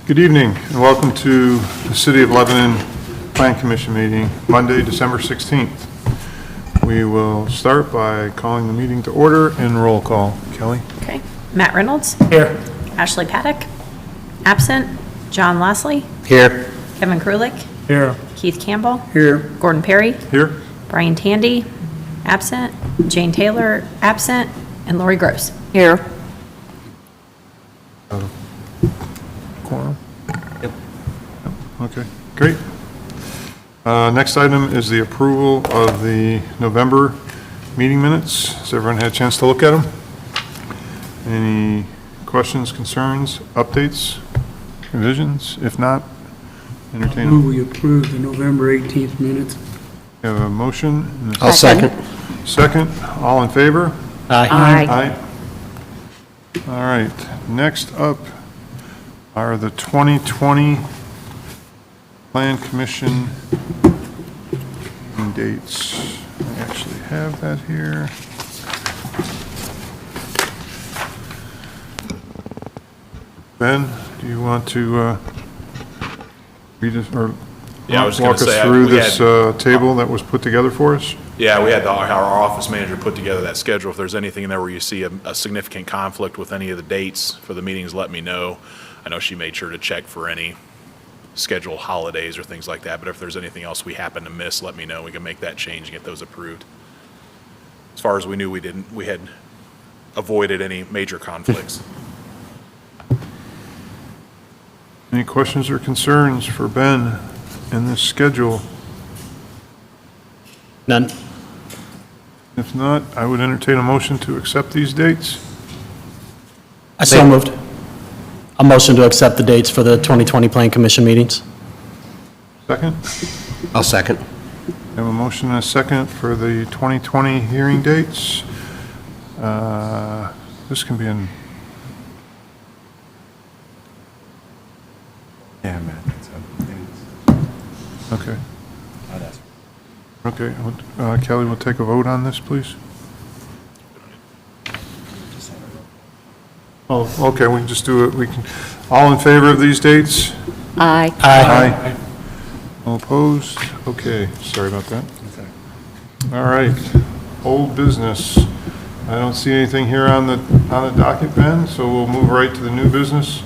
Good evening and welcome to the City of Lebanon Plan Commission meeting, Monday, December 16th. We will start by calling the meeting to order and roll call. Kelly? Okay. Matt Reynolds? Here. Ashley Paddock? Absent. John Leslie? Here. Kevin Krulik? Here. Keith Campbell? Here. Gordon Perry? Here? Brian Tandy? Absent. Jane Taylor? Absent. And Lori Gross? Here. Quorum? Yep. Okay, great. Next item is the approval of the November meeting minutes. Has everyone had a chance to look at them? Any questions, concerns, updates, revisions? If not, entertain Move we approve the November 18th minutes. We have a motion. And a I'll second. Second, all in favor? Aye. Aye. All right, next up are the 2020 Plan Commission dates. I actually have that here. Ben, do you want to read it or Yeah, I was walk gonna us say, through we this had- table that was put together for us? Yeah, we had our office manager put together that schedule. If there's anything in there where you see a significant conflict with any of the dates for the meetings, let me know. I know she made sure to check for any scheduled holidays or things like that, but if there's anything else we happen to miss, let me know. We can make that change and get those approved. As far as we knew, we had avoided any major conflicts. Any questions or concerns for Ben in this schedule? None. If not, I would entertain a motion to accept these dates. I so moved. A motion to accept the dates for the 2020 Plan Commission meetings. Second? I'll second. We have a motion and a second for the 2020 hearing dates. This can be in, Yeah, Matt. okay. Okay, Kelly, we'll take a vote on this, please. Oh, okay, we can just do it, we can, all in favor of these dates? Aye. Aye. All opposed? Okay, sorry about that. All right, old business. I don't see anything here on the docket, Ben, so we'll move right to the new business.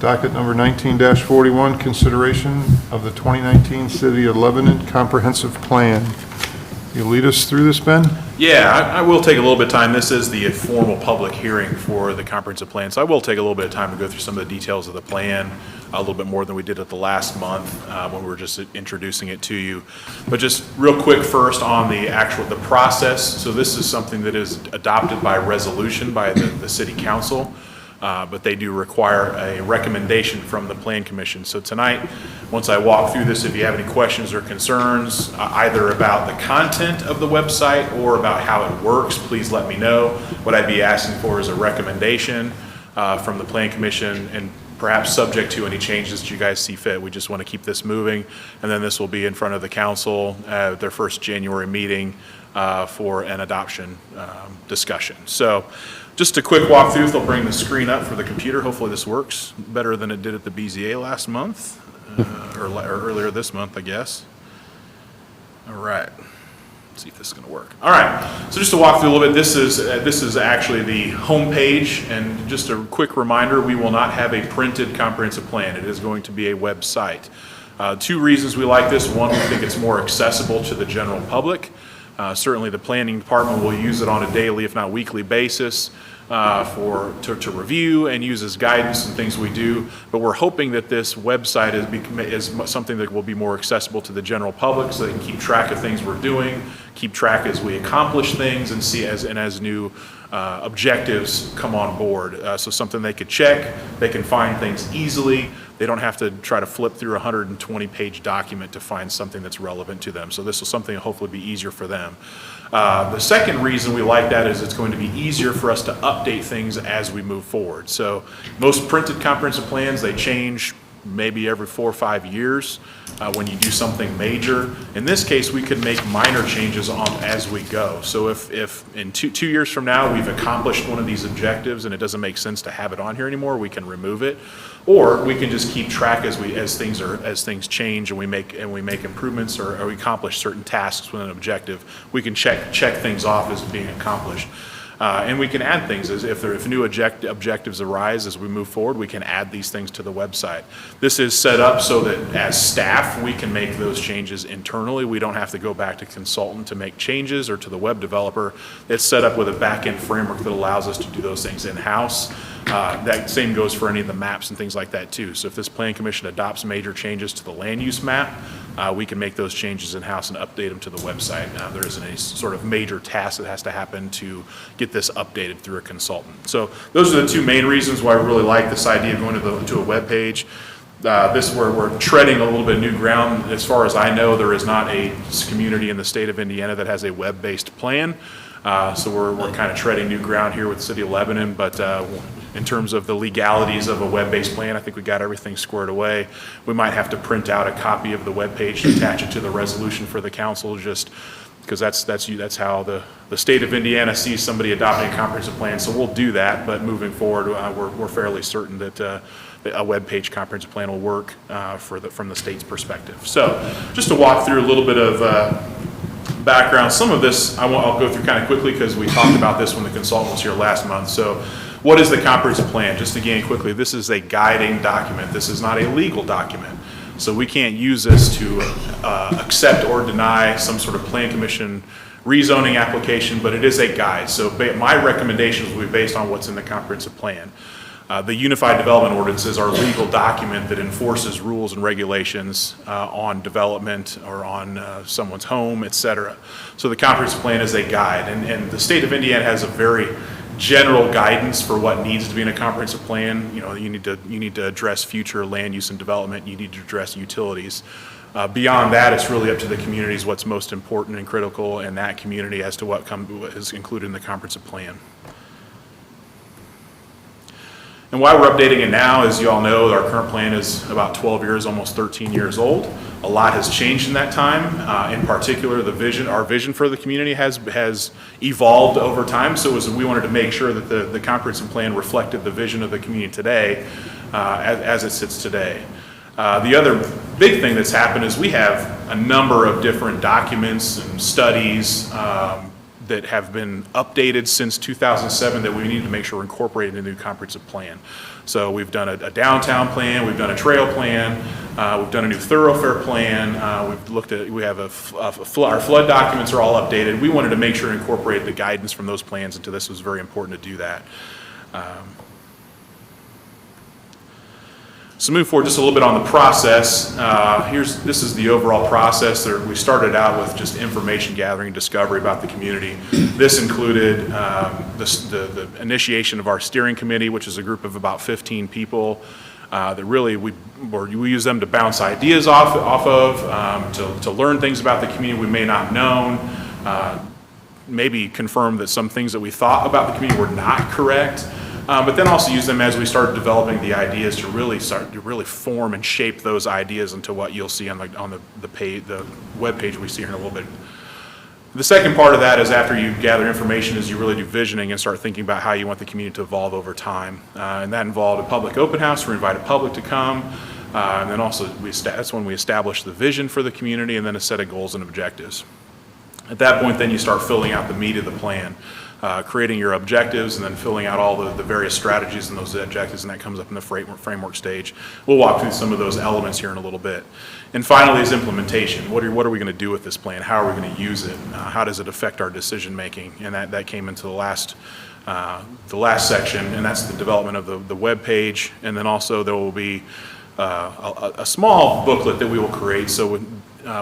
Docket number 19-41, consideration of the 2019 City of Lebanon Comprehensive Plan. You lead us through this, Ben? Yeah, I will take a little bit of time. This is the formal public hearing for the comprehensive plan, so I will take a little bit of time to go through some of the details of the plan, a little bit more than we did at the last month when we were just introducing it to you. But just real quick first on the process. So this is something that is adopted by resolution by the city council. But they do require a recommendation from the Plan Commission. So tonight, once I walk through this, if you have any questions or concerns, either about the content of the website or about how it works, please let me know. What I'd be asking for is a recommendation from the Plan Commission, and perhaps subject to any changes that you guys see fit. We just want to keep this moving, and then this will be in front of the council at their first January meeting for an adoption discussion. So just a quick walkthrough. They'll bring the screen up for the computer. Hopefully this works better than it did at the BZA last month, or earlier this month, I guess. All right. Let's see if this is going to work. All right. So just to walk through a little bit, this is actually the home page, and just a quick reminder: we will not have a printed comprehensive plan. It is going to be a website. Two reasons we like this: one, we think it's more accessible to the general public. Certainly the planning department will use it on a daily, if not weekly basis to review and use as guidance and things we do. But we're hoping that this website is something that will be more accessible to the general public, so they can keep track of things we're doing, keep track as we accomplish things, and see as new objectives come on board. So something they could check, they can find things easily. They don't have to try to flip through a 120-page document to find something that's relevant to them. So this is something that hopefully be easier for them. The second reason we like that is it's going to be easier for us to update things as we move forward. So most printed comprehensive plans, they change maybe every 4 or 5 years when you do something major. In this case, we could make minor changes as we go. So if in two years from now, we've accomplished one of these objectives and it doesn't make sense to have it on here anymore, we can remove it. Or we can just keep track as things change and we make improvements or we accomplish certain tasks with an objective. We can check things off as being accomplished. And we can add things if new objectives arise as we move forward, we can add these things to the website. This is set up so that as staff, we can make those changes internally. We don't have to go back to consultant to make changes or to the web developer. It's set up with a back-end framework that allows us to do those things in-house. That same goes for any of the maps and things like that too. So if this Plan Commission adopts major changes to the land use map, we can make those changes in-house and update them to the website. There isn't any sort of major task that has to happen to get this updated through a consultant. So those are the two main reasons why we really like this idea of going to a web page. We're treading a little bit of new ground. As far as I know, there is not a community in the state of Indiana that has a web-based plan. So we're kind of treading new ground here with the city of Lebanon, but in terms of the legalities of a web-based plan, I think we got everything squared away. We might have to print out a copy of the web page to attach it to the resolution for the council, just because that's how the state of Indiana sees somebody adopting a comprehensive plan. So we'll do that, but moving forward, we're fairly certain that a web page comprehensive plan will work from the state's perspective. So just to walk through a little bit of background. Some of this I'll go through kind of quickly because we talked about this when the consultant was here last month. So what is the comprehensive plan? Just again quickly, this is a guiding document. This is not a legal document. So we can't use this to accept or deny some sort of Plan Commission rezoning application, but it is a guide. So my recommendations will be based on what's in the comprehensive plan. The Unified Development Ordinance is our legal document that enforces rules and regulations on development or on someone's home, et cetera. So the comprehensive plan is a guide, and the state of Indiana has a very general guidance for what needs to be in a comprehensive plan. You know, you need to address future land use and development. You need to address utilities. Beyond that, it's really up to the communities what's most important and critical in that community as to what is included in the comprehensive plan. And why we're updating it now, as you all know, our current plan is about 12 years, almost 13 years old. A lot has changed in that time. In particular, our vision for the community has evolved over time. So we wanted to make sure that the comprehensive plan reflected the vision of the community today as it sits today. The other big thing that's happened is we have a number of different documents and studies that have been updated since 2007 that we need to make sure we're incorporating in the new comprehensive plan. So we've done a downtown plan, we've done a trail plan, we've done a new thoroughfare plan, our flood documents are all updated. We wanted to make sure to incorporate the guidance from those plans into this. It was very important to do that. So move forward just a little bit on the process. This is the overall process. We started out with just information gathering, discovery about the community. This included the initiation of our steering committee, which is a group of about 15 people that really we use them to bounce ideas off of, to learn things about the community we may not have known, maybe confirm that some things that we thought about the community were not correct. But then also use them as we start developing the ideas to really form and shape those ideas into what you'll see on the web page we see here in a little bit. The second part of that is after you gather information is you really do visioning and start thinking about how you want the community to evolve over time. And that involved a public open house. We invited public to come. And then also that's when we established the vision for the community and then a set of goals and objectives. At that point, then you start filling out the meat of the plan. Creating your objectives and then filling out all the various strategies and those objectives, and that comes up in the framework stage. We'll walk through some of those elements here in a little bit. And finally is implementation. What are we going to do with this plan? How are we going to use it? How does it affect our decision making? And that came into the last section, and that's the development of the web page. And then also there will be a small booklet that we will create. So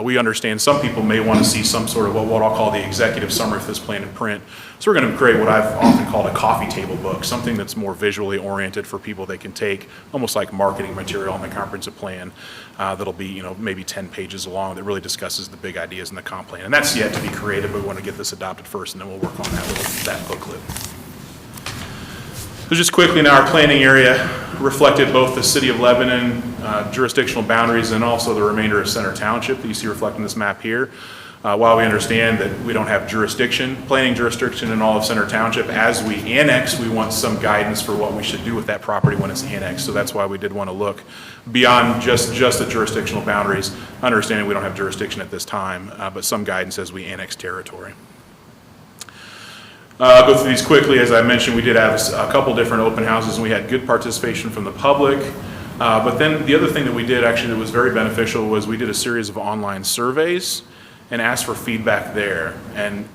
we understand some people may want to see some sort of what I'll call the executive summary for this plan in print. So we're going to create what I've often called a coffee table book, something that's more visually oriented for people they can take, almost like marketing material on the comprehensive plan. That'll be maybe 10 pages long that really discusses the big ideas in the comp plan. And that's yet to be created, but we want to get this adopted first, and then we'll work on that booklet. So just quickly now, our planning area reflected both the city of Lebanon jurisdictional boundaries and also the remainder of Center Township that you see reflected in this map here. While we understand that we don't have planning jurisdiction in all of Center Township, as we annex, we want some guidance for what we should do with that property when it's annexed. So that's why we did want to look beyond just the jurisdictional boundaries, understanding we don't have jurisdiction at this time, but some guidance as we annex territory. I'll go through these quickly. As I mentioned, we did have a couple different open houses, and we had good participation from the public. But then the other thing that we did actually that was very beneficial was we did a series of online surveys and asked for feedback there. And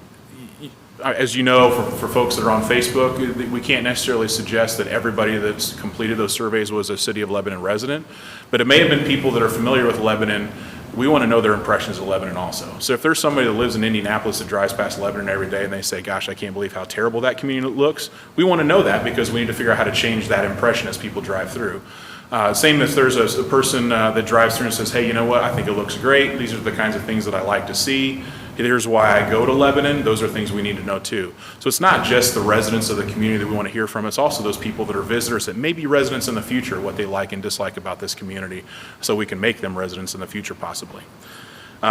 as you know, for folks that are on Facebook, we can't necessarily suggest that everybody that's completed those surveys was a City of Lebanon resident, but it may have been people that are familiar with Lebanon. We want to know their impressions of Lebanon also. So if there's somebody that lives in Indianapolis that drives past Lebanon every day and they say, gosh, I can't believe how terrible that community looks, we want to know that because we need to figure out how to change that impression as people drive through. Same as there's a person that drives through and says, hey, you know what, I think it looks great. These are the kinds of things that I like to see. Here's why I go to Lebanon. Those are things we need to know too. So it's not just the residents of the community that we want to hear from. It's also those people that are visitors that may be residents in the future, what they like and dislike about this community, so we can make them residents in the future possibly.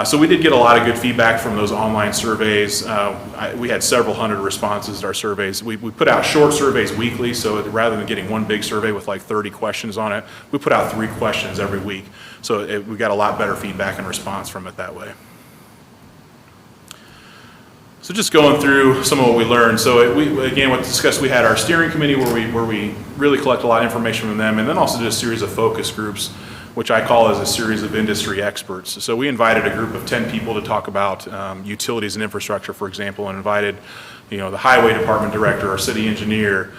So we did get a lot of good feedback from those online surveys. We had several hundred responses to our surveys. We put out short surveys weekly, so rather than getting one big survey with like 30 questions on it, we put out 3 questions every week. So we got a lot better feedback and response from it that way. So just going through some of what we learned. So again, what discussed, we had our steering committee where we really collect a lot of information from them, and then also did a series of focus groups, which I call as a series of industry experts. So we invited a group of 10 people to talk about utilities and infrastructure, for example, and invited, the highway department director, our city engineer,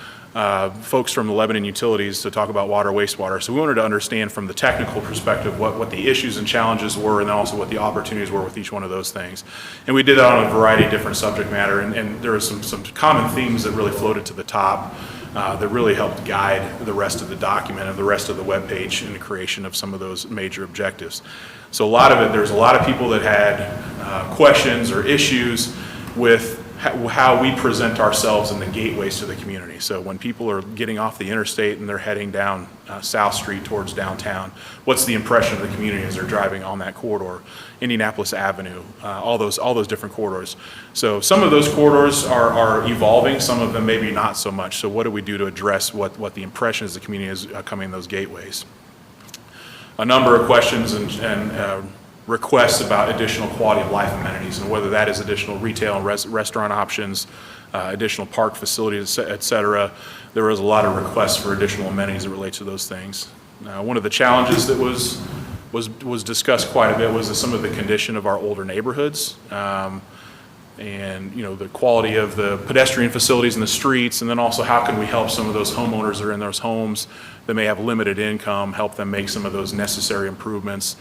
folks from the Lebanon Utilities to talk about water, wastewater. So we wanted to understand from the technical perspective what the issues and challenges were, and then also what the opportunities were with each one of those things. And we did that on a variety of different subject matter, and there were some common themes that really floated to the top. That really helped guide the rest of the document and the rest of the webpage in the creation of some of those major objectives. So a lot of it, there's a lot of people that had questions or issues with how we present ourselves in the gateways to the community. So when people are getting off the interstate and they're heading down South Street towards downtown, what's the impression of the community as they're driving on that corridor? Indianapolis Avenue, all those different corridors. So some of those corridors are evolving, some of them maybe not so much. So what do we do to address what the impression is the community is coming in those gateways? A number of questions and requests about additional quality of life amenities, and whether that is additional retail and restaurant options, additional park facilities, et cetera. There was a lot of requests for additional amenities that relate to those things. One of the challenges that was discussed quite a bit was some of the condition of our older neighborhoods. And the quality of the pedestrian facilities in the streets, and then also how can we help some of those homeowners that are in those homes that may have limited income, help them make some of those necessary improvements.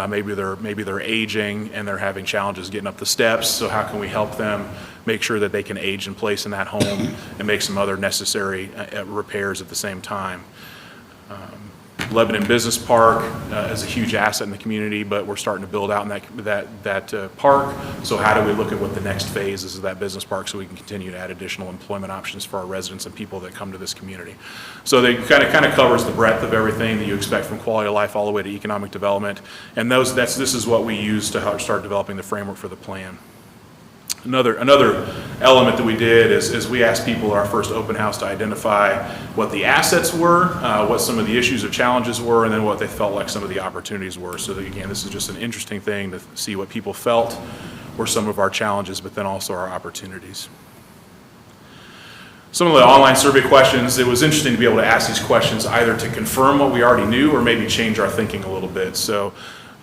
Maybe they're aging and they're having challenges getting up the steps, so how can we help them make sure that they can age in place in that home and make some other necessary repairs at the same time. Lebanon Business Park is a huge asset in the community, but we're starting to build out in that park. So how do we look at what the next phase is of that business park so we can continue to add additional employment options for our residents and people that come to this community? So they kind of covers the breadth of everything that you expect from quality of life all the way to economic development. And this is what we use to start developing the framework for the plan. Another element that we did is we asked people at our first open house to identify what the assets were, what some of the issues or challenges were, and then what they felt like some of the opportunities were. So that, again, this is just an interesting thing to see what people felt were some of our challenges, but then also our opportunities. Some of the online survey questions, it was interesting to be able to ask these questions either to confirm what we already knew or maybe change our thinking a little bit. So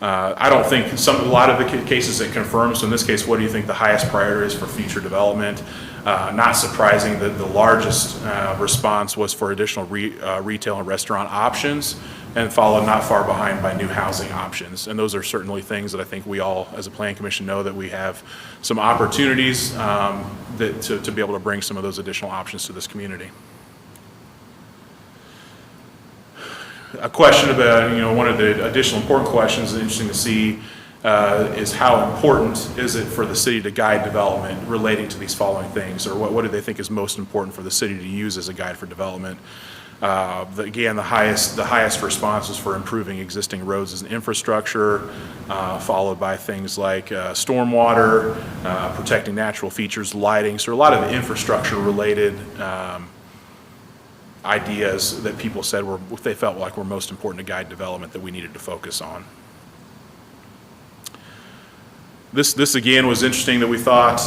I don't think a lot of the cases it confirms. So in this case, what do you think the highest priority is for future development? Not surprising that the largest response was for additional retail and restaurant options, and followed not far behind by new housing options. And those are certainly things that I think we all, as a Plan Commission, know that we have some opportunities to be able to bring some of those additional options to this community. A question about, one of the additional important questions, interesting to see, is how important is it for the city to guide development relating to these following things, or what do they think is most important for the city to use as a guide for development? Again, the highest response is for improving existing roads and infrastructure, followed by things like stormwater, protecting natural features, lighting. So a lot of infrastructure-related ideas that people said they felt like were most important to guide development that we needed to focus on. This again was interesting that we thought,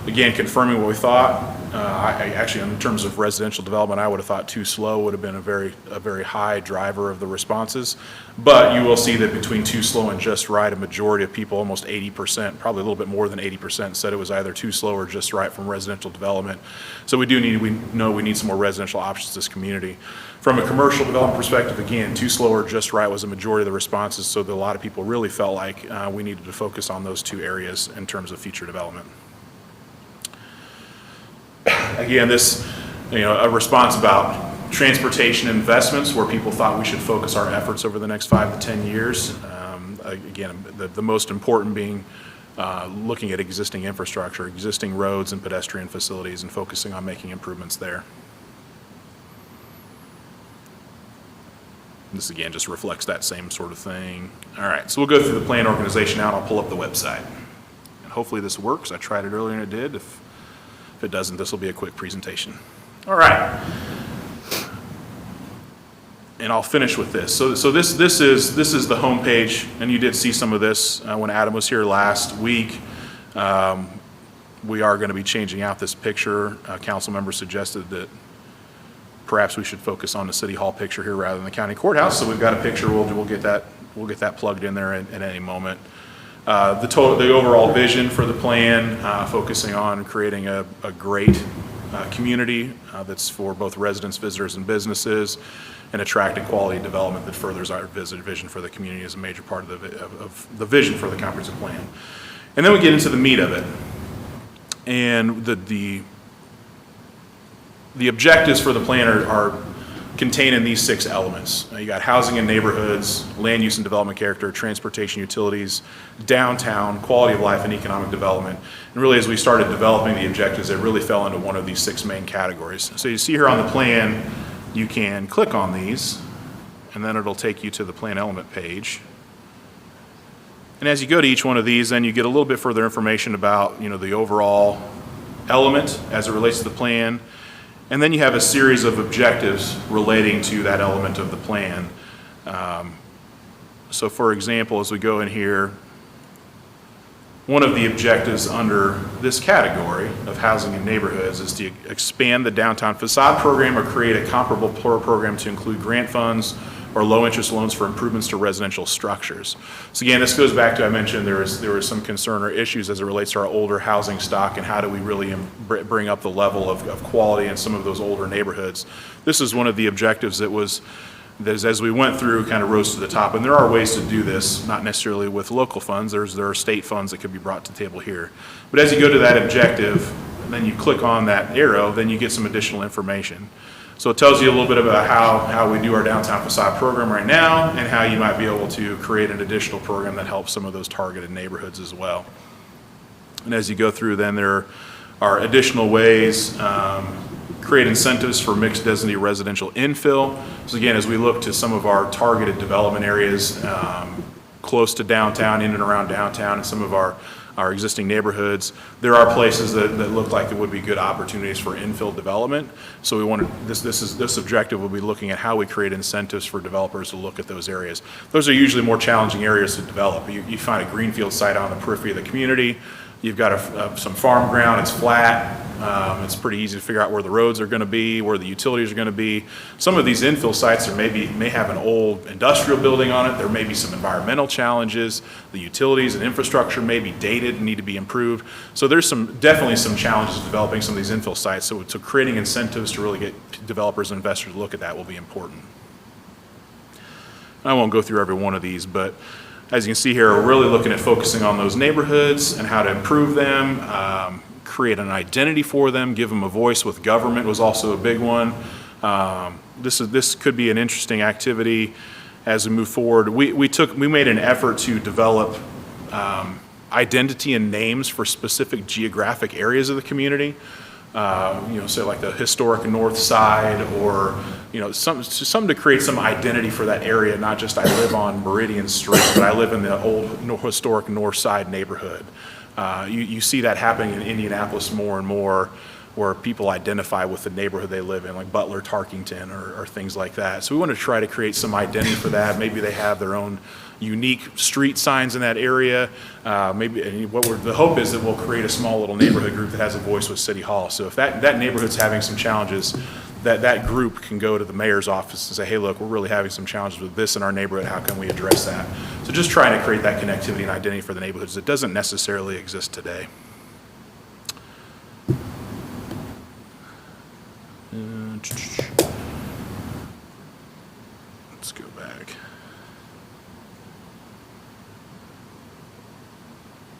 again, confirming what we thought. Actually, in terms of residential development, I would have thought too slow would have been a very high driver of the responses. But you will see that between too slow and just right, a majority of people, almost 80%, probably a little bit more than 80%, said it was either too slow or just right from residential development. So we know we need some more residential options in this community. From a commercial development perspective, again, too slow or just right was a majority of the responses. So that a lot of people really felt like we needed to focus on those two areas in terms of future development. Again, this, a response about transportation investments where people thought we should focus our efforts over the next 5 to 10 years. Again, the most important being looking at existing infrastructure, existing roads and pedestrian facilities, and focusing on making improvements there. This again just reflects that same sort of thing. All right, so we'll go through the plan organization now and I'll pull up the website. And hopefully this works. I tried it earlier and it did. If it doesn't, this will be a quick presentation. All right. And I'll finish with this. So this is the homepage, and you did see some of this when Adam was here last week. We are going to be changing out this picture. Council members suggested that perhaps we should focus on the City Hall picture here rather than the county courthouse. So we've got a picture. We'll get that plugged in there at any moment. The overall vision for the plan, focusing on creating a great community that's for both residents, visitors, and businesses, and attracting quality development that furthers our vision for the community is a major part of the vision for the comprehensive plan. And then we get into the meat of it. And the objectives for the plan are contained in these 6 elements. You got housing and neighborhoods, land use and development character, transportation, utilities, downtown, quality of life, and economic development. And really, as we started developing the objectives, they really fell into one of these 6 main categories. So you see here on the plan, you can click on these, and then it'll take you to the plan element page. And as you go to each one of these, then you get a little bit further information about, the overall element as it relates to the plan. And then you have a series of objectives relating to that element of the plan. So for example, as we go in here, one of the objectives under this category of housing and neighborhoods is to expand the downtown facade program or create a comparable program to include grant funds or low-interest loans for improvements to residential structures. So again, this goes back to, I mentioned there was some concern or issues as it relates to our older housing stock and how do we really bring up the level of quality in some of those older neighborhoods. This is one of the objectives that as we went through, kind of rose to the top. And there are ways to do this, not necessarily with local funds. There are state funds that could be brought to the table here. But as you go to that objective, and then you click on that arrow, then you get some additional information. So it tells you a little bit about how we do our downtown facade program right now and how you might be able to create an additional program that helps some of those targeted neighborhoods as well. And as you go through, then there are additional ways, create incentives for mixed density residential infill. So again, as we look to some of our targeted development areas close to downtown, in and around downtown, and some of our existing neighborhoods, there are places that look like there would be good opportunities for infill development. So we wanted, this objective will be looking at how we create incentives for developers to look at those areas. Those are usually more challenging areas to develop. You find a greenfield site on the periphery of the community, you've got some farm ground, it's flat, it's pretty easy to figure out where the roads are going to be, where the utilities are going to be. Some of these infill sites may have an old industrial building on it, there may be some environmental challenges, the utilities and infrastructure may be dated and need to be improved. So there's definitely some challenges developing some of these infill sites, so creating incentives to really get developers and investors to look at that will be important. I won't go through every one of these, but as you can see here, we're really looking at focusing on those neighborhoods and how to improve them, create an identity for them, give them a voice with government was also a big one. This could be an interesting activity as we move forward. We made an effort to develop identity and names for specific geographic areas of the community. Say like the historic north side, or, something to create some identity for that area, not just I live on Meridian Street, but I live in the old historic north side neighborhood. You see that happening in Indianapolis more and more, where people identify with the neighborhood they live in, like Butler, Tarkington, or things like that. So we want to try to create some identity for that. Maybe they have their own unique street signs in that area. The hope is that we'll create a small little neighborhood group that has a voice with City Hall. So if that neighborhood's having some challenges, that group can go to the mayor's office and say, hey, look, we're really having some challenges with this in our neighborhood. How can we address that? So just trying to create that connectivity and identity for the neighborhoods that doesn't necessarily exist today. Let's go back.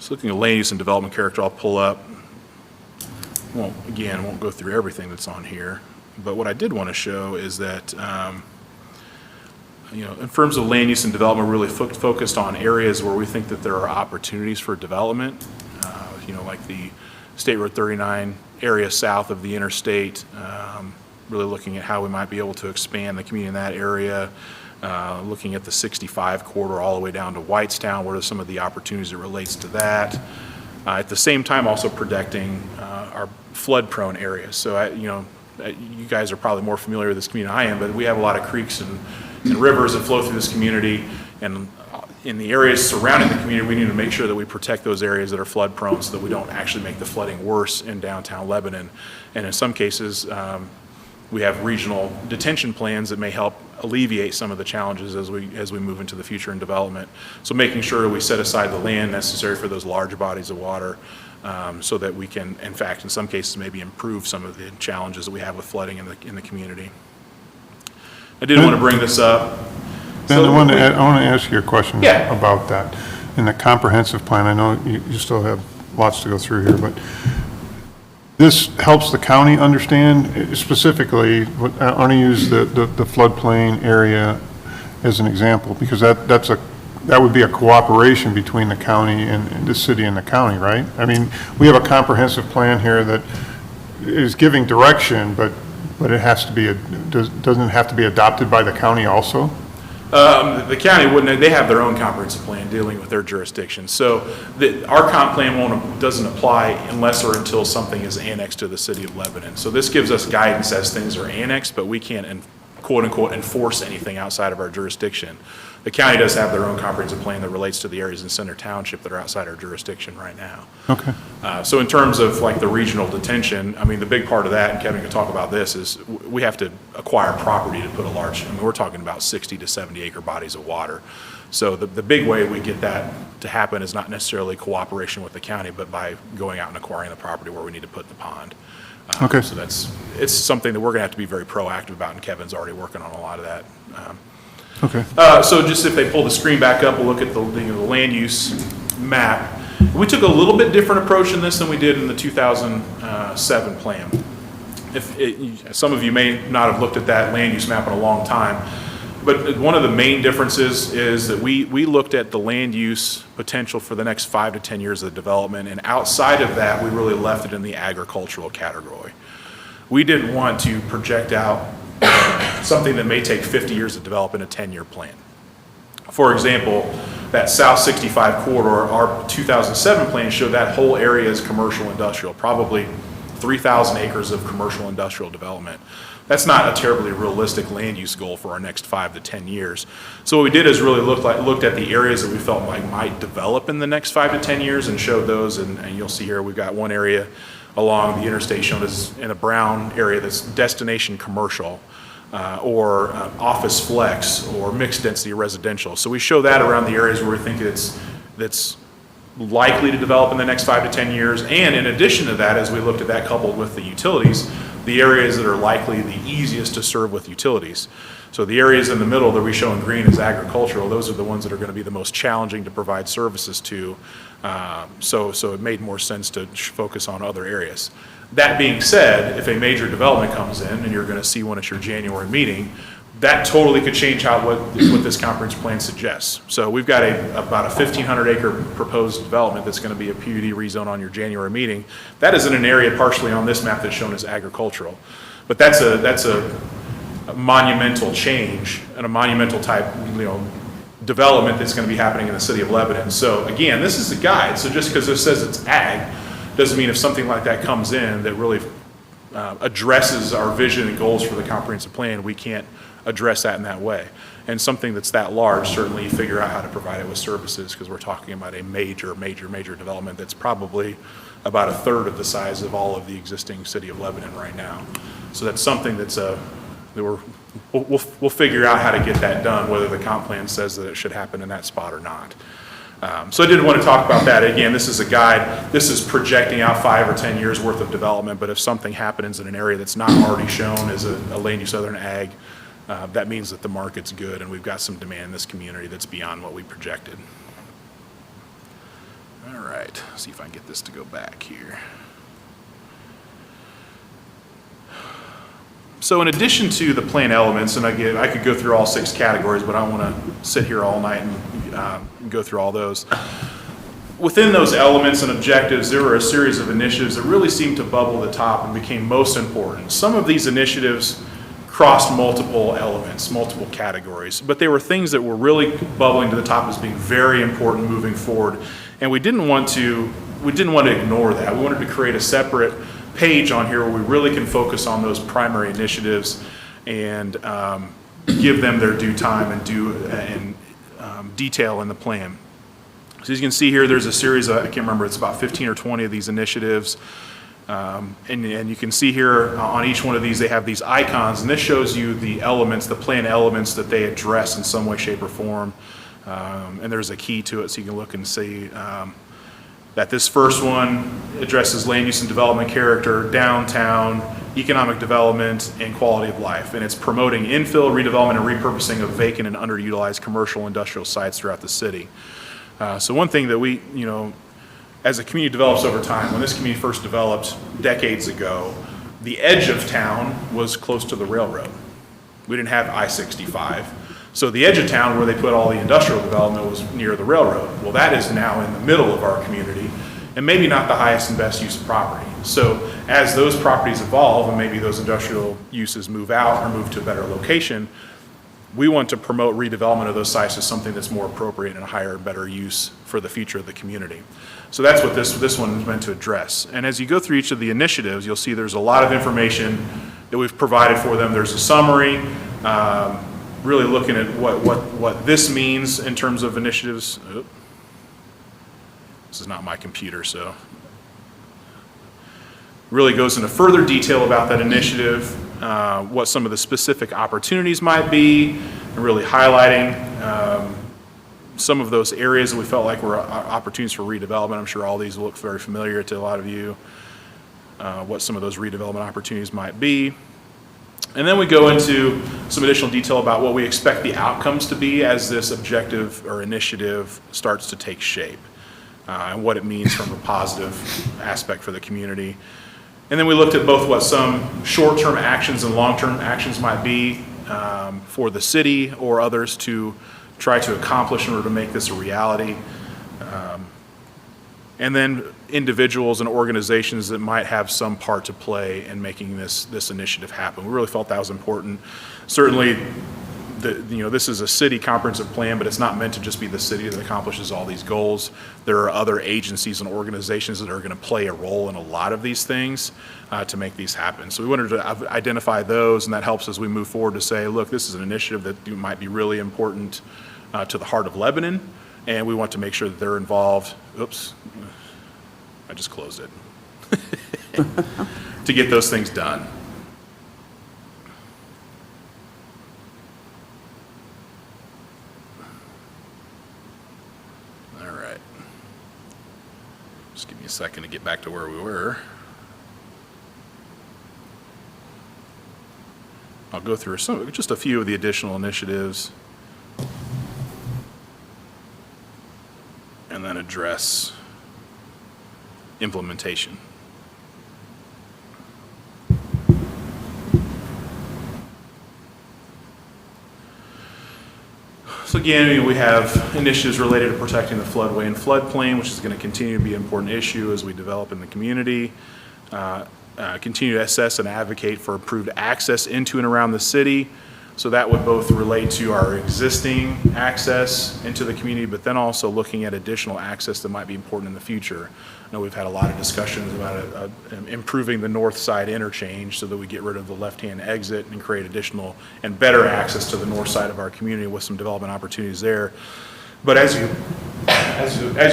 So looking at land use and development character, I'll pull up. Won't go through everything that's on here, but what I did want to show is that, in terms of land use and development, really focused on areas where we think that there are opportunities for development, like the State Road 39 area south of the interstate, really looking at how we might be able to expand the community in that area, looking at the 65 corridor all the way down to Whitestown, what are some of the opportunities that relates to that. At the same time, also protecting our flood-prone areas. So, you guys are probably more familiar with this community than I am, but we have a lot of creeks and rivers that flow through this community, and in the areas surrounding the community, we need to make sure that we protect those areas that are flood prone so that we don't actually make the flooding worse in downtown Lebanon. And in some cases, we have regional detention plans that may help alleviate some of the challenges as we move into the future in development. So making sure that we set aside the land necessary for those large bodies of water, so that we can, in fact, in some cases, maybe improve some of the challenges that we have with flooding in the community. I did want to bring this up. Ben, I want to ask you a question Yeah. about that. In the comprehensive plan, I know you still have lots to go through here, but this helps the county understand specifically, I want to use the floodplain area as an example, because that would be a cooperation between the county and the city and the county, right? I mean, we have a comprehensive plan here that is giving direction, but it has to be, doesn't it have to be adopted by the county also? The county wouldn't, they have their own comprehensive plan dealing with their jurisdiction. So our comp plan doesn't apply unless or until something is annexed to the city of Lebanon. So this gives us guidance as things are annexed, but we can't, quote unquote, enforce anything outside of our jurisdiction. The county does have their own comprehensive plan that relates to the areas in Center Township that are outside our jurisdiction right now. Okay. So in terms of like the regional detention, I mean, the big part of that, and Kevin can talk about this, is we have to acquire property to put we're talking about 60 to 70 acre bodies of water. So the big way we get that to happen is not necessarily cooperation with the county, but by going out and acquiring the property where we need to put the pond. Okay. So it's something that we're gonna have to be very proactive about, and Kevin's already working on a lot of that. Okay. So just if they pull the screen back up, we'll look at the land use map. We took a little bit different approach in this than we did in the 2007 plan. Some of you may not have looked at that land use map in a long time, but one of the main differences is that we looked at the land use potential for the next 5 to 10 years of development, and outside of that, we really left it in the agricultural category. We didn't want to project out something that may take 50 years to develop in a 10-year plan. For example, that South 65 corridor, our 2007 plan showed that whole area as commercial industrial, probably 3,000 acres of commercial industrial development. That's not a terribly realistic land use goal for our next 5 to 10 years. So what we did is really looked at the areas that we felt like might develop in the next 5 to 10 years and showed those, and you'll see here we've got one area along the interstate shown as in a brown area that's destination commercial, or office flex, or mixed density residential. So we show that around the areas where we think that's likely to develop in the next 5 to 10 years. And in addition to that, as we looked at that coupled with the utilities, the areas that are likely the easiest to serve with utilities. So the areas in the middle that we show in green as agricultural, those are the ones that are going to be the most challenging to provide services to. So it made more sense to focus on other areas. That being said, if a major development comes in, and you're going to see one at your January meeting, that totally could change what this comprehensive plan suggests. So we've got about a 1,500 acre proposed development that's going to be a PUD rezone on your January meeting. That is in an area partially on this map that's shown as agricultural. But that's a monumental change and a monumental type, development that's going to be happening in the city of Lebanon. So again, this is a guide. So just because it says it's ag, doesn't mean if something like that comes in that really addresses our vision and goals for the comprehensive plan, we can't address that in that way. And something that's that large, certainly you figure out how to provide it with services, because we're talking about a major development that's probably about a third of the size of all of the existing city of Lebanon right now. So that's something that we'll figure out how to get that done, whether the comp plan says that it should happen in that spot or not. So I did want to talk about that. Again, this is a guide. This is projecting out 5 or 10 years worth of development, but if something happens in an area that's not already shown as a land use other than ag, that means that the market's good and we've got some demand in this community that's beyond what we projected. All right, see if I can get this to go back here. So in addition to the plan elements, and I could go through all 6 categories, but I don't want to sit here all night and go through all those. Within those elements and objectives, there were a series of initiatives that really seemed to bubble to the top and became most important. Some of these initiatives crossed multiple elements, multiple categories, but they were things that were really bubbling to the top as being very important moving forward. And we didn't want to ignore that. We wanted to create a separate page on here where we really can focus on those primary initiatives and give them their due time and detail in the plan. So as you can see here, there's a series of, I can't remember, it's about 15 or 20 of these initiatives. And you can see here on each one of these, they have these icons, and this shows you the elements, the plan elements that they address in some way, shape, or form. And there's a key to it, so you can look and see that this first one addresses land use and development character, downtown, economic development, and quality of life. And it's promoting infill, redevelopment, and repurposing of vacant and underutilized commercial industrial sites throughout the city. So one thing that we, as a community develops over time, when this community first developed decades ago, the edge of town was close to the railroad. We didn't have I-65. So the edge of town where they put all the industrial development was near the railroad. Well, that is now in the middle of our community and maybe not the highest and best use of property. So as those properties evolve and maybe those industrial uses move out or move to a better location, we want to promote redevelopment of those sites as something that's more appropriate and a higher and better use for the future of the community. So that's what this one is meant to address. And as you go through each of the initiatives, you'll see there's a lot of information that we've provided for them. There's a summary, really looking at what this means in terms of initiatives. Oh, this is not my computer, so. Really goes into further detail about that initiative, what some of the specific opportunities might be, and really highlighting some of those areas that we felt like were opportunities for redevelopment. I'm sure all these will look very familiar to a lot of you, what some of those redevelopment opportunities might be. And then we go into some additional detail about what we expect the outcomes to be as this objective or initiative starts to take shape, and what it means from a positive aspect for the community. And then we looked at both what some short-term actions and long-term actions might be for the city or others to try to accomplish in order to make this a reality. And then individuals and organizations that might have some part to play in making this initiative happen. We really felt that was important. Certainly, this is a city comprehensive plan, but it's not meant to just be the city that accomplishes all these goals. There are other agencies and organizations that are going to play a role in a lot of these things to make these happen. So we wanted to identify those, and that helps as we move forward to say, look, this is an initiative that might be really important to the heart of Lebanon, and we want to make sure that they're involved. Oops, I just closed it. To get those things done. All right. Just give me a second to get back to where we were. I'll go through just a few of the additional initiatives and then address implementation. So again, we have initiatives related to protecting the floodway and floodplain, which is going to continue to be an important issue as we develop in the community. Continue to assess and advocate for improved access into and around the city. So that would both relate to our existing access into the community, but then also looking at additional access that might be important in the future. I know we've had a lot of discussions about improving the north side interchange so that we get rid of the left-hand exit and create additional and better access to the north side of our community with some development opportunities there. But as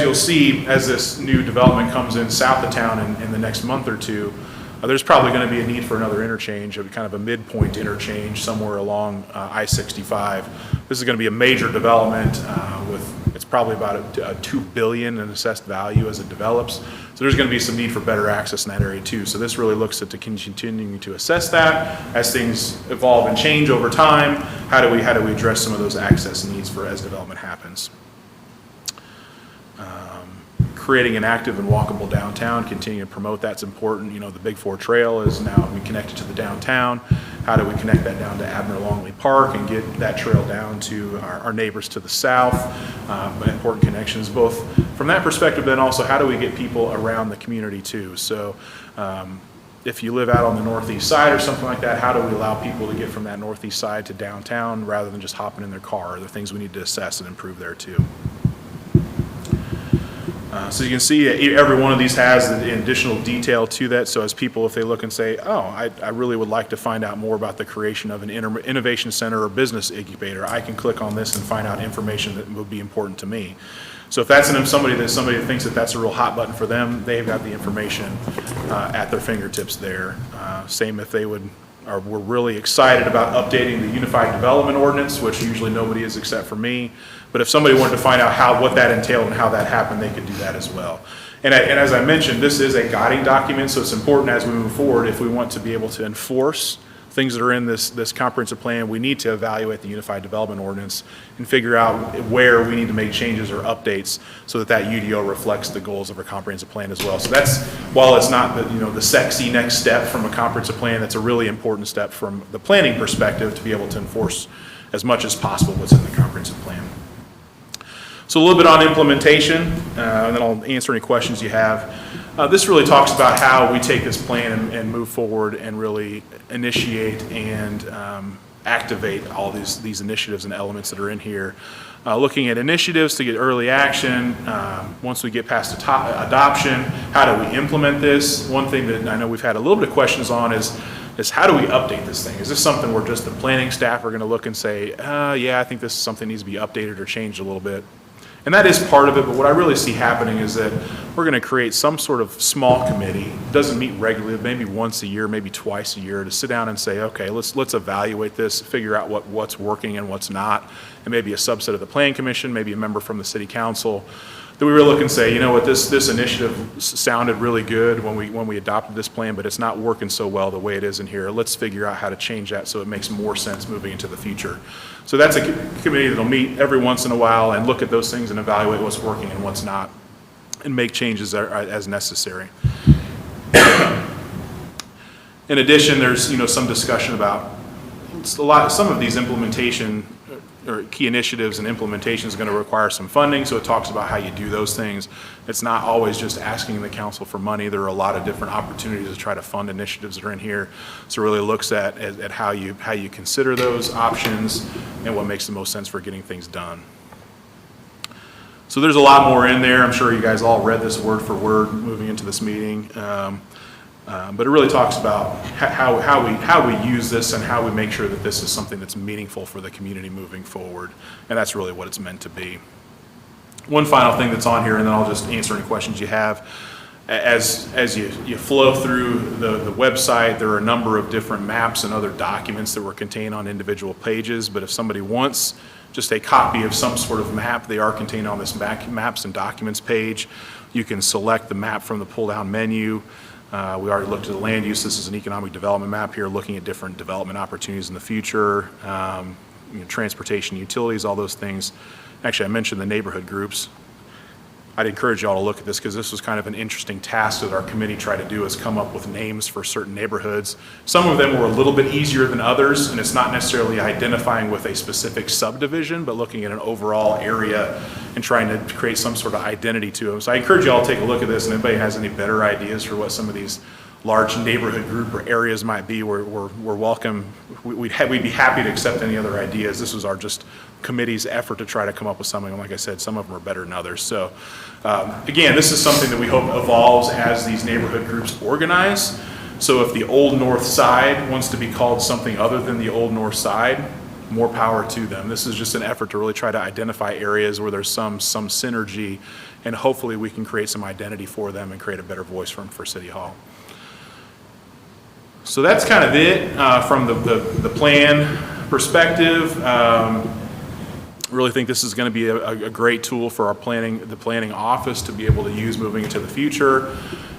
you'll see, as this new development comes in south of town in the next month or two, there's probably going to be a need for another interchange, kind of a midpoint interchange somewhere along I-65. This is going to be a major development it's probably about a $2 billion in assessed value as it develops. So there's going to be some need for better access in that area too. So this really looks at continuing to assess that as things evolve and change over time. How do we address some of those access needs as development happens? Creating an active and walkable downtown, continue to promote that's important. You know, the Big Four Trail is now connected to the downtown. How do we connect that down to Abner Longley Park and get that trail down to our neighbors to the south? Important connections, both from that perspective, then also how do we get people around the community too? So if you live out on the northeast side or something like that, how do we allow people to get from that northeast side to downtown rather than just hopping in their car? Are there things we need to assess and improve there too? So you can see every one of these has additional detail to that. So as people, if they look and say, oh, I really would like to find out more about the creation of an innovation center or business incubator, I can click on this and find out information that would be important to me. So if that's somebody that thinks that that's a real hot button for them, they've got the information at their fingertips there. Same if they we're really excited about updating the Unified Development Ordinance, which usually nobody is except for me. But if somebody wanted to find out what that entailed and how that happened, they could do that as well. And as I mentioned, this is a guiding document, so it's important as we move forward, if we want to be able to enforce things that are in this comprehensive plan, we need to evaluate the Unified Development Ordinance and figure out where we need to make changes or updates so that UDO reflects the goals of our comprehensive plan as well. So that's, while it's not the sexy next step from a comprehensive plan, that's a really important step from the planning perspective to be able to enforce as much as possible what's in the comprehensive plan. So a little bit on implementation, and then I'll answer any questions you have. This really talks about how we take this plan and move forward and really initiate and activate all these initiatives and elements that are in here. Looking at initiatives to get early action. Once we get past adoption, how do we implement this? One thing that I know we've had a little bit of questions on is how do we update this thing? Is this something where just the planning staff are going to look and say, yeah, I think this is something that needs to be updated or changed a little bit? And that is part of it, but what I really see happening is that we're going to create some sort of small committee, doesn't meet regularly, maybe once a year, maybe twice a year, to sit down and say, okay, let's evaluate this, figure out what's working and what's not, and maybe a subset of the Planning Commission, maybe a member from the City Council, that we really look and say, you know what, this initiative sounded really good when we adopted this plan, but it's not working so well the way it is in here. Let's figure out how to change that so it makes more sense moving into the future. So that's a committee that'll meet every once in a while and look at those things and evaluate what's working and what's not, and make changes as necessary. In addition, there's some discussion about some of these implementation or key initiatives and implementation is going to require some funding, so it talks about how you do those things. It's not always just asking the council for money. There are a lot of different opportunities to try to fund initiatives that are in here. So it really looks at how you consider those options and what makes the most sense for getting things done. So there's a lot more in there. I'm sure you guys all read this word for word moving into this meeting. But it really talks about how we use this and how we make sure that this is something that's meaningful for the community moving forward. And that's really what it's meant to be. One final thing that's on here, and then I'll just answer any questions you have. As you flow through the website, there are a number of different maps and other documents that were contained on individual pages. But if somebody wants just a copy of some sort of map, they are contained on this Maps and Documents page. You can select the map from the pull-down menu. We already looked at the land use. This is an economic development map here, looking at different development opportunities in the future, transportation, utilities, all those things. Actually, I mentioned the neighborhood groups. I'd encourage y'all to look at this because this was kind of an interesting task that our committee tried to do, is come up with names for certain neighborhoods. Some of them were a little bit easier than others, and it's not necessarily identifying with a specific subdivision, but looking at an overall area and trying to create some sort of identity to them. So I encourage y'all to take a look at this, and if anybody has any better ideas for what some of these large neighborhood group or areas might be, we're welcome. We'd be happy to accept any other ideas. This was our just committee's effort to try to come up with something. And like I said, some of them are better than others. So again, this is something that we hope evolves as these neighborhood groups organize. So if the Old North Side wants to be called something other than the Old North Side, more power to them. This is just an effort to really try to identify areas where there's some synergy, and hopefully we can create some identity for them and create a better voice for City Hall. So that's kind of it from the plan perspective. Really think this is going to be a great tool for the planning office to be able to use moving into the future,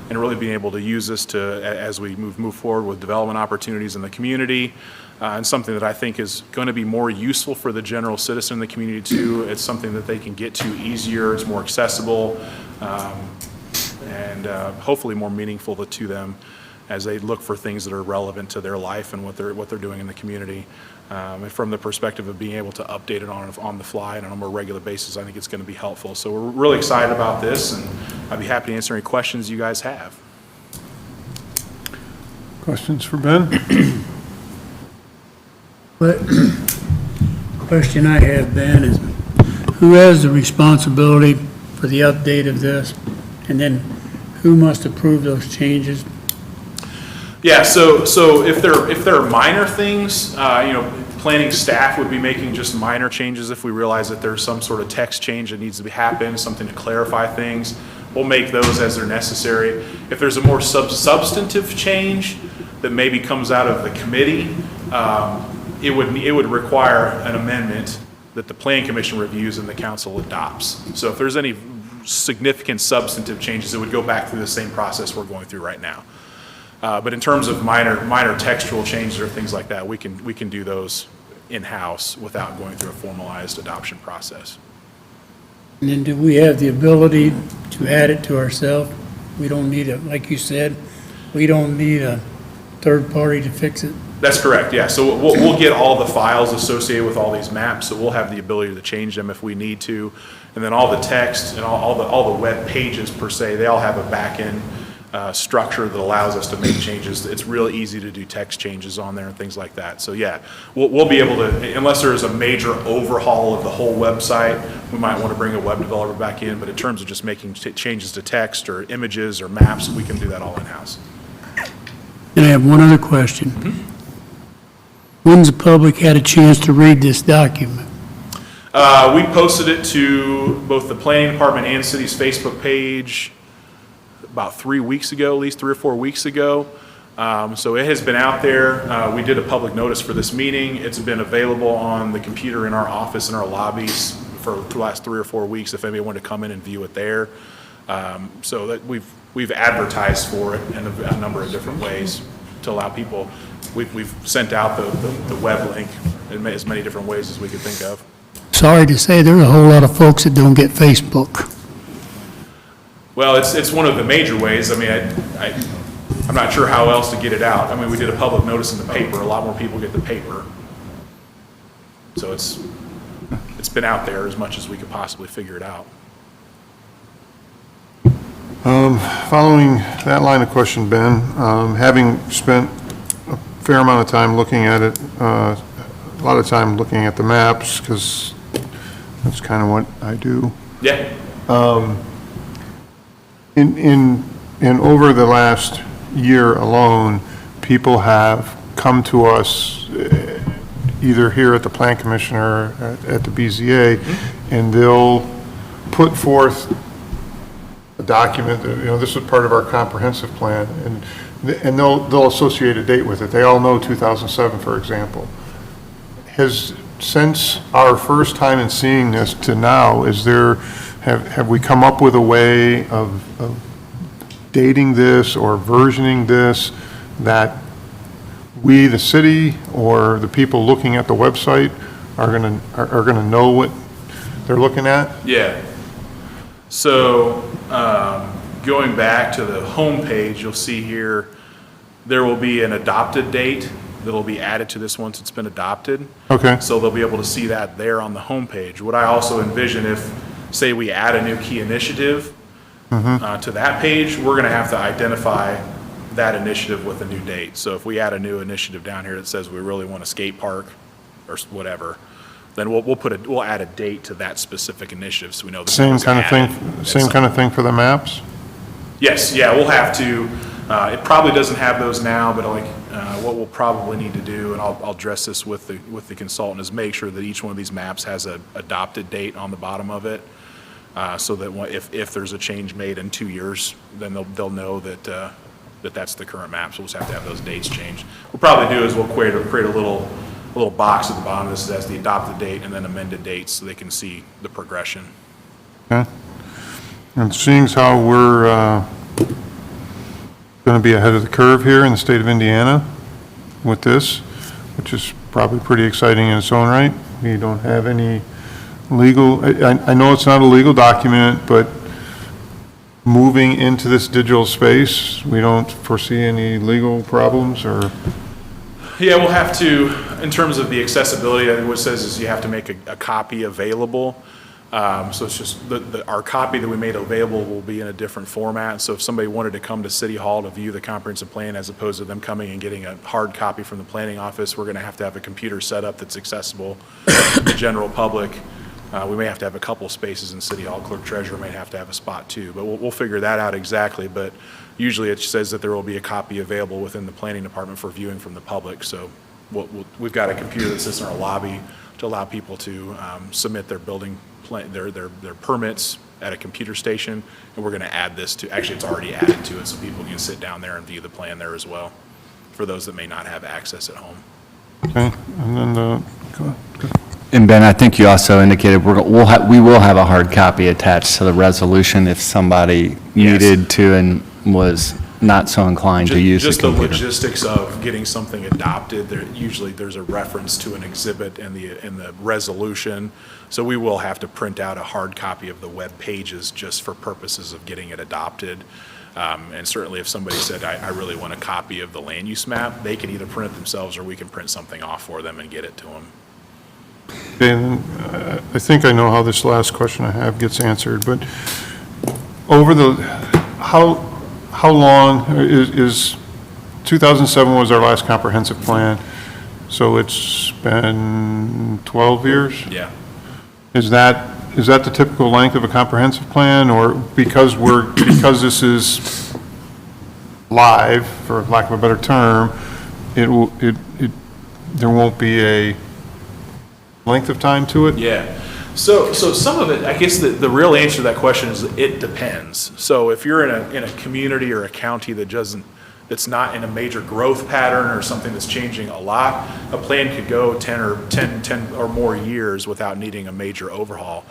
and really being able to use this as we move forward with development opportunities in the community, and something that I think is going to be more useful for the general citizen in the community too. It's something that they can get to easier, it's more accessible, and hopefully more meaningful to them as they look for things that are relevant to their life and what they're doing in the community. And from the perspective of being able to update it on the fly and on a more regular basis, I think it's going to be helpful. So we're really excited about this, and I'd be happy to answer any questions you guys have. Questions for Ben? But question I have, Ben, is who has the responsibility for the update of this? And then who must approve those changes? Yeah, so if there are minor things, planning staff would be making just minor changes. If we realize that there's some sort of text change that needs to happen, something to clarify things, we'll make those as they're necessary. If there's a more substantive change that maybe comes out of the committee, it would require an amendment that the Plan Commission reviews and the council adopts. So if there's any significant substantive changes, it would go back through the same process we're going through right now. But in terms of minor textual changes or things like that, we can do those in-house without going through a formalized adoption process. And then do we have the ability to add it to ourselves? We don't need like you said, we don't need a third party to fix it? That's correct, yeah. So we'll get all the files associated with all these maps, so we'll have the ability to change them if we need to. And then all the text and all the web pages per se, they all have a back-end structure that allows us to make changes. It's real easy to do text changes on there and things like that. So yeah, we'll be able to, unless there is a major overhaul of the whole website, we might want to bring a web developer back in, but in terms of just making changes to text or images or maps, we can do that all in-house. And I have one other question. When's the public had a chance to read this document? We posted it to both the planning department and city's Facebook page about 3 weeks ago, at least 3 or 4 weeks ago. So it has been out there. We did a public notice for this meeting. It's been available on the computer in our office, in our lobbies for the last 3 or 4 weeks if anybody wanted to come in and view it there. So that we've advertised for it in a number of different ways to allow people. We've sent out the web link in as many different ways as we could think of. Sorry to say, there's a whole lot of folks that don't get Facebook. Well, it's one of the major ways. I mean, I'm not sure how else to get it out. I mean, we did a public notice in the paper. A lot more people get the paper. So it's been out there as much as we could possibly figure it out. Following that line of question, Ben, having spent a fair amount of time looking at it, a lot of time looking at the maps, because that's kind of what I do. Yeah. In over the last year alone, people have come to us either here at the Plan Commission or at the BZA, and they'll put forth a document that, this is part of our comprehensive plan, and they'll associate a date with it. They all know 2007, for example. Since our first time in seeing this to now, have we come up with a way of dating this or versioning this that we, the city, or the people looking at the website are gonna know what they're looking at? Yeah. So, going back to the home page, you'll see here, there will be an adopted date that'll be added to this once it's been adopted. Okay. So they'll be able to see that there on the home page. What I also envision if, say, we add a new key initiative to that page, we're gonna have to identify that initiative with a new date. So if we add a new initiative down here that says we really want a skate park or whatever, then we'll add a date to that specific initiative so we know. that was added at Same some kind of thing for the maps? Yes, yeah, we'll have to, it probably doesn't have those now, but like, what we'll probably need to do, and I'll address this with the consultant, is make sure that each one of these maps has a adopted date on the bottom of it, so that if there's a change made in 2 years, then they'll know that, that's the current map, so we'll just have to have those dates changed. We'll probably do is we'll create a little box at the bottom, this has the adopted date and then amended dates, so they can see the progression. Okay. And seeing as how we're going to be ahead of the curve here in the state of Indiana with this, which is probably pretty exciting in its own right. We don't have any legal, I know it's not a legal document, but moving into this digital space, we don't foresee any legal problems or? Yeah, we'll have to, in terms of the accessibility, I think what it says is you have to make a copy available. So it's just, our copy that we made available will be in a different format. So if somebody wanted to come to City Hall to view the comprehensive plan as opposed to them coming and getting a hard copy from the planning office, we're going to have a computer set up that's accessible to the general public. We may have to have a couple spaces in City Hall. Clerk Treasurer may have to have a spot too, but we'll figure that out exactly. But usually it says that there will be a copy available within the planning department for viewing from the public. So we've got a computer that sits in our lobby to allow people to submit their building their permits at a computer station, and we're going to add this to, actually it's already added to it, so people can sit down there and view the plan there as well, for those that may not have access at home. Okay, and then go ahead. And Ben, I think you also indicated we will have a hard copy attached to the resolution if somebody needed to and was not so inclined to use the Just the computer. logistics of getting something adopted, usually there's a reference to an exhibit in the resolution, so we will have to print out a hard copy of the web pages just for purposes of getting it adopted. And certainly if somebody said, I really want a copy of the land use map, they can either print it themselves or we can print something off for them and get it to them. And I think I know how this last question I have gets answered, but over how long is 2007 was our last comprehensive plan, so it's been 12 years? Yeah. Is that the typical length of a comprehensive plan, or because this is live, for lack of a better term, there won't be a length of time to it? Yeah. So some of it, I guess the real answer to that question is it depends. So if you're in a community or a county that's not in a major growth pattern or something that's changing a lot, a plan could go 10 or more years without needing a major overhaul.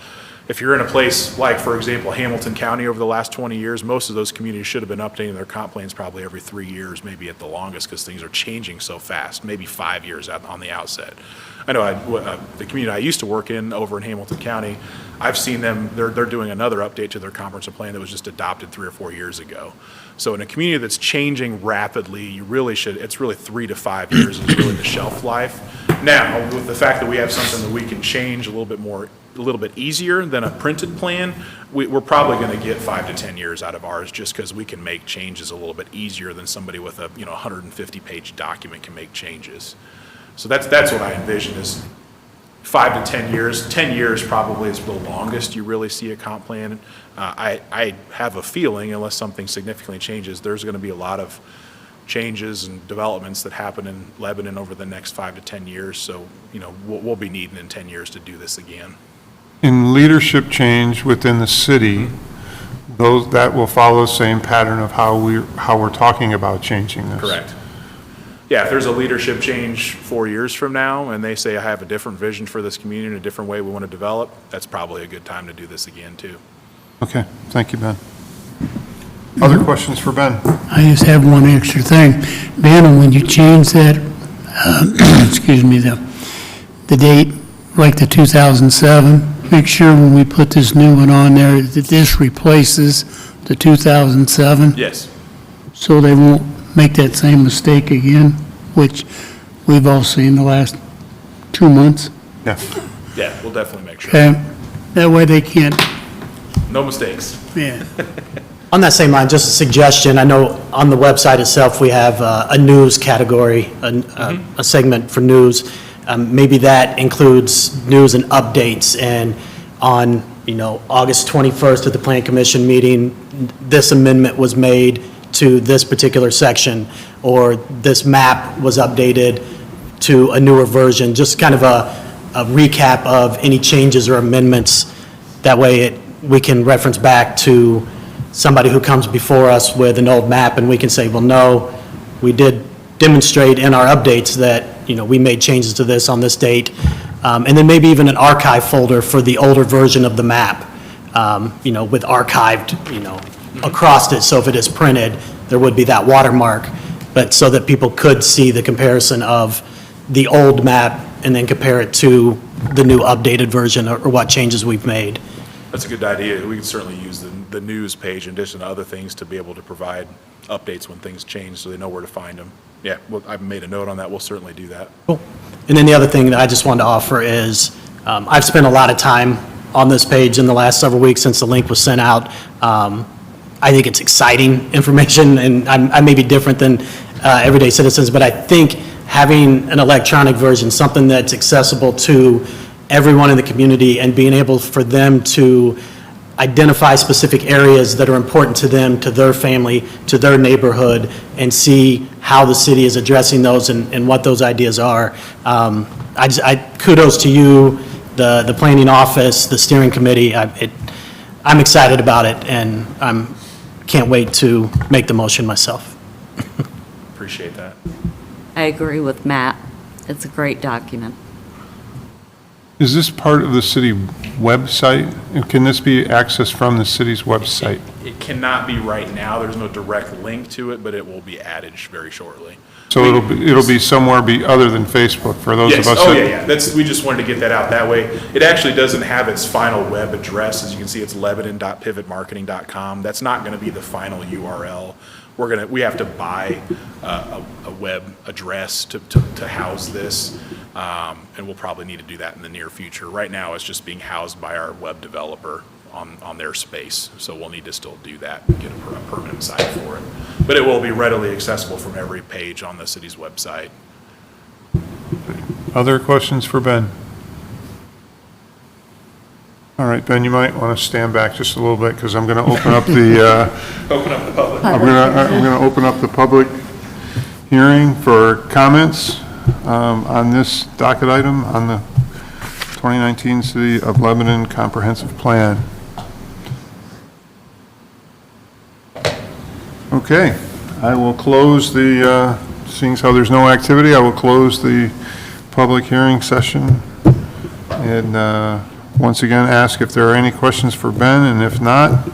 If you're in a place like, for example, Hamilton County over the last 20 years, most of those communities should have been updating their comp plans probably every 3 years, maybe at the longest, because things are changing so fast, maybe 5 years on the outset. I know the community I used to work in over in Hamilton County, I've seen them, they're doing another update to their comprehensive plan that was just adopted 3 or 4 years ago. So in a community that's changing rapidly, it's really 3 to 5 years is really the shelf life. Now, with the fact that we have something that we can change a little bit easier than a printed plan, we're probably going to get 5 to 10 years out of ours just because we can make changes a little bit easier than somebody with a 150-page document can make changes. So that's what I envision is 5 to 10 years. 10 years probably is the longest you really see a comp plan. I have a feeling, unless something significantly changes, there's going to be a lot of changes and developments that happen in Lebanon over the next 5 to 10 years. So, we'll be needing in 10 years to do this again. In leadership change within the city, that will follow the same pattern of how we're talking about changing this. Correct. Yeah, if there's a leadership change 4 years from now and they say, I have a different vision for this community and a different way we want to develop, that's probably a good time to do this again too. Okay, thank you, Ben. Other questions for Ben? I just have one extra thing. Ben, when you change that, excuse me, the date, like the 2007, make sure when we put this new one on there that this replaces the 2007, Yes. so they won't make that same mistake again, which we've all seen the last 2 months. Yeah. Yeah, we'll definitely make sure. Okay? That way they can't, No mistakes. yeah. On that same line, just a suggestion, I know on the website itself, we have a news category, a segment for news. Maybe that includes news and updates, and on, August 21st at the Plan Commission meeting, this amendment was made to this particular section, or this map was updated to a newer version, just kind of a recap of any changes or amendments. That way we can reference back to somebody who comes before us with an old map, and we can say, well, no, we did demonstrate in our updates that, we made changes to this on this date. And then maybe even an archive folder for the older version of the map, with archived, across it. So if it is printed, there would be that watermark, but so that people could see the comparison of the old map and then compare it to the new updated version or what changes we've made. That's a good idea. We can certainly use the news page in addition to other things to be able to provide updates when things change so they know where to find them. Yeah, well, I've made a note on that. We'll certainly do that. Cool. And then the other thing that I just wanted to offer is, I've spent a lot of time on this page in the last several weeks since the link was sent out. I think it's exciting information, and I may be different than everyday citizens, but I think having an electronic version, something that's accessible to everyone in the community, and being able for them to identify specific areas that are important to them, to their family, to their neighborhood, and see how the city is addressing those and what those ideas are. Kudos to you, the planning office, the steering committee. I'm excited about it, and can't wait to make the motion myself. Appreciate that. I agree with Matt. It's a great document. Is this part of the city website? And can this be accessed from the city's website? It cannot be right now. There's no direct link to it, but it will be added very shortly. So it'll be somewhere other than Facebook for those of Yes, us. oh, yeah. We just wanted to get that out that way. It actually doesn't have its final web address. As you can see, it's lebanon.pivotmarketing.com. That's not going to be the final URL. We have to buy a web address to house this, and we'll probably need to do that in the near future. Right now, it's just being housed by our web developer on their space, so we'll need to still do that and get a permanent site for it. But it will be readily accessible from every page on the city's website. Other questions for Ben? All right, Ben, you might want to stand back just a little bit, because I'm going to open up the, Open up the public. I'm going to open up the public hearing for comments on this docket item on the 2019 City of Lebanon Comprehensive Plan. Okay, I will close the, seeing as how there's no activity, I will close the public hearing session, and once again ask if there are any questions for Ben, and if not,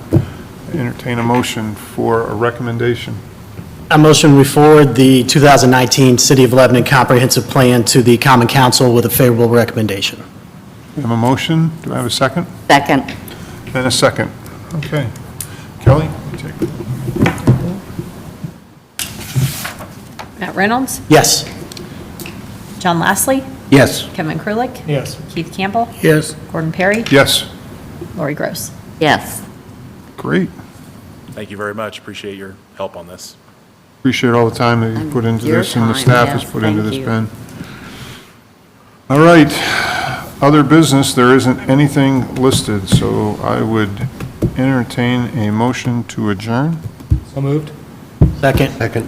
entertain a motion for a recommendation. I motion we forward the 2019 City of Lebanon Comprehensive Plan to the Common Council with a favorable recommendation. We have a motion. Do I have a second? Second. And a second. Okay. Kelly, you take it. Matt Reynolds, Yes. JohnLassley, Yes. Kevin Krulik, Yes. Keith Campbell, Yes. Gordon Perry, Yes. Lori Gross. Yes. Great. Thank you very much. Appreciate your help on this. Appreciate all the time that you put into Your this and the time, staff has yes, put into thank this, you. Ben. All right. Other business, there isn't anything listed, so I would entertain a motion to adjourn. So moved. Second. Second.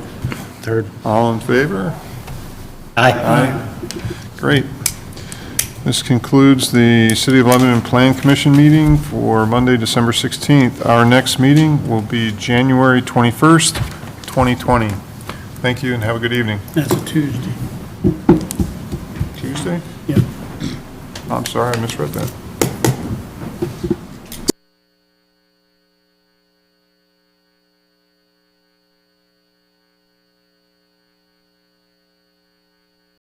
Third. All in favor? Aye. Great. This concludes the City of Lebanon Plan Commission meeting for Monday, December 16th. Our next meeting will be January 21st, 2020. Thank you and have a good evening. That's a Tuesday. Tuesday? Yeah. I'm sorry, I misread that.